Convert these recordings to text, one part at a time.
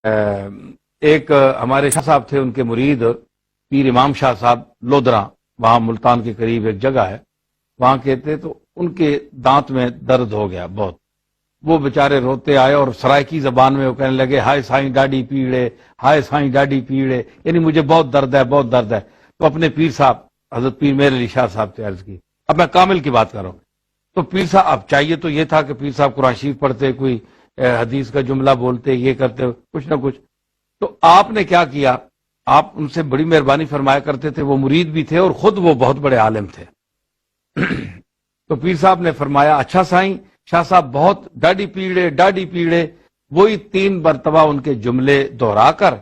ایک ہمارے شاہ صاحب تھے، ان کے مرید پیر امام شاہ صاحب لودرا، وہاں ملتان کے قریب ایک جگہ ہے، وہاں کہتے تو ان کے دانت میں درد ہو گیا بہت. وہ بیچارے روتے آئے اور سرائکی زبان میں وہ کہنے لگے ہائے سائیں ڈاڈی پیڑے، ہائے سائیں ڈاڈی پیڑے، یعنی مجھے بہت درد ہے، بہت درد ہے. تو اپنے پیر صاحب حضرت پیر میر علی شاہ صاحب سے عرض کی. اب میں کامل کی بات کر رہا ہوں. تو پیر صاحب اب چاہیے تو یہ تھا کہ پیر صاحب قرآن شریف پڑھتے، کوئی حدیث کا جملہ بولتے، یہ کرتے کچھ نہ کچھ. تو آپ نے کیا کیا، آپ ان سے بڑی مہربانی فرمایا کرتے تھے، وہ مرید بھی تھے اور خود وہ بہت بڑے عالم تھے. تو پیر صاحب نے فرمایا اچھا سائیں شاہ صاحب بہت ڈاڈی پیڑے ڈاڈی پیڑے. وہی 3 مرتبہ ان کے جملے دہرا کر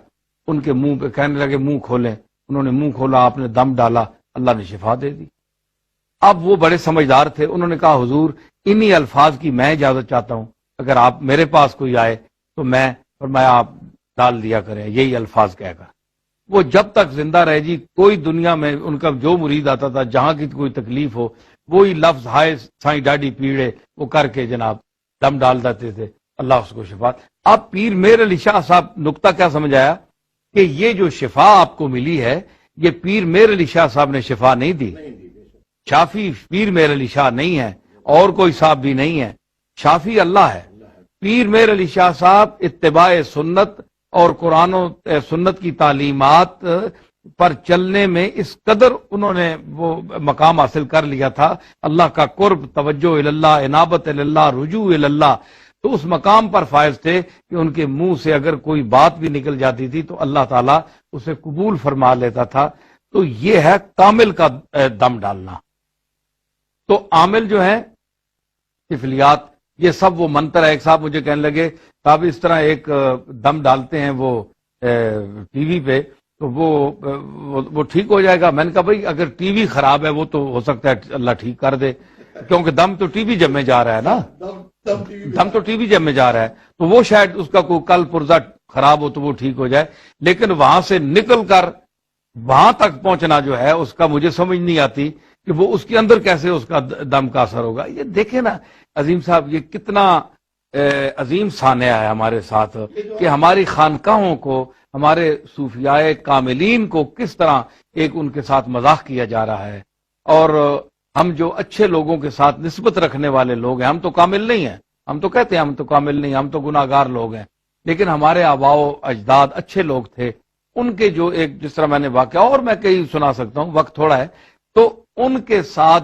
ان کے منہ پہ کہنے لگے منہ کھولیں. انہوں نے منہ کھولا، آپ نے دم ڈالا، اللہ نے شفا دے دی. اب وہ بڑے سمجھدار تھے، انہوں نے کہا حضور انہی الفاظ کی میں اجازت چاہتا ہوں، اگر آپ میرے پاس کوئی آئے تو میں فرمایا آپ ڈال دیا کریں یہی الفاظ کہہ کر. وہ جب تک زندہ رہے جی، کوئی دنیا میں ان کا جو مرید آتا تھا جہاں کی کوئی تکلیف ہو، وہی لفظ ہائے سائیں ڈاڈی پیڑے وہ کر کے جناب دم ڈال دیتے تھے، اللہ اس کو شفا. اب پیر میر علی شاہ صاحب نقطہ کیا سمجھ آیا کہ یہ جو شفا آپ کو ملی ہے یہ پیر میر علی شاہ صاحب نے شفا نہیں دی. شافی پیر میر علی شاہ نہیں ہے اور کوئی صاحب بھی نہیں ہے، شافی اللہ ہے. پیر میر علی شاہ صاحب اتباع سنت اور قرآن و سنت کی تعلیمات پر چلنے میں اس قدر انہوں نے وہ مقام حاصل کر لیا تھا، اللہ کا قرب، توجہ اللہ، انابت اللہ، رجوع اللہ. تو اس مقام پر فائز تھے کہ ان کے منہ سے اگر کوئی بات بھی نکل جاتی تھی تو اللہ تعالیٰ اسے قبول فرما لیتا تھا. تو یہ ہے کامل کا دم ڈالنا. تو عامل جو ہے طفلیات، یہ سب وہ منتر ہے. ایک صاحب مجھے کہنے لگے صاحب اس طرح ایک دم ڈالتے ہیں وہ ٹی وی پہ تو وہ ٹھیک ہو جائے گا. میں نے کہا بھائی اگر ٹی وی خراب ہے وہ تو ہو سکتا ہے اللہ ٹھیک کر دے، کیونکہ دم تو ٹی وی جب میں جا رہا ہے نا، دم تو ٹی وی جب میں جا رہا ہے تو وہ شاید اس کا کوئی کل پرزہ خراب ہو تو وہ ٹھیک ہو جائے. لیکن وہاں سے نکل کر وہاں تک پہنچنا جو ہے اس کا مجھے سمجھ نہیں آتی کہ وہ اس کے اندر کیسے اس کا دم کا اثر ہوگا. یہ دیکھیں نا عظیم صاحب، یہ کتنا عظیم سانحہ ہے ہمارے ساتھ کہ ہماری خانقاہوں کو، ہمارے صوفیاء کاملین کو کس طرح ایک ان کے ساتھ مذاق کیا جا رہا ہے. اور ہم جو اچھے لوگوں کے ساتھ نسبت رکھنے والے لوگ ہیں، ہم تو کامل نہیں ہیں، ہم تو کہتے ہیں ہم تو کامل نہیں، ہم تو گناہگار لوگ ہیں، لیکن ہمارے آباء و اجداد اچھے لوگ تھے. ان کے جو ایک جس طرح میں نے واقعہ اور میں کئی سنا سکتا ہوں، وقت تھوڑا ہے، تو ان کے ساتھ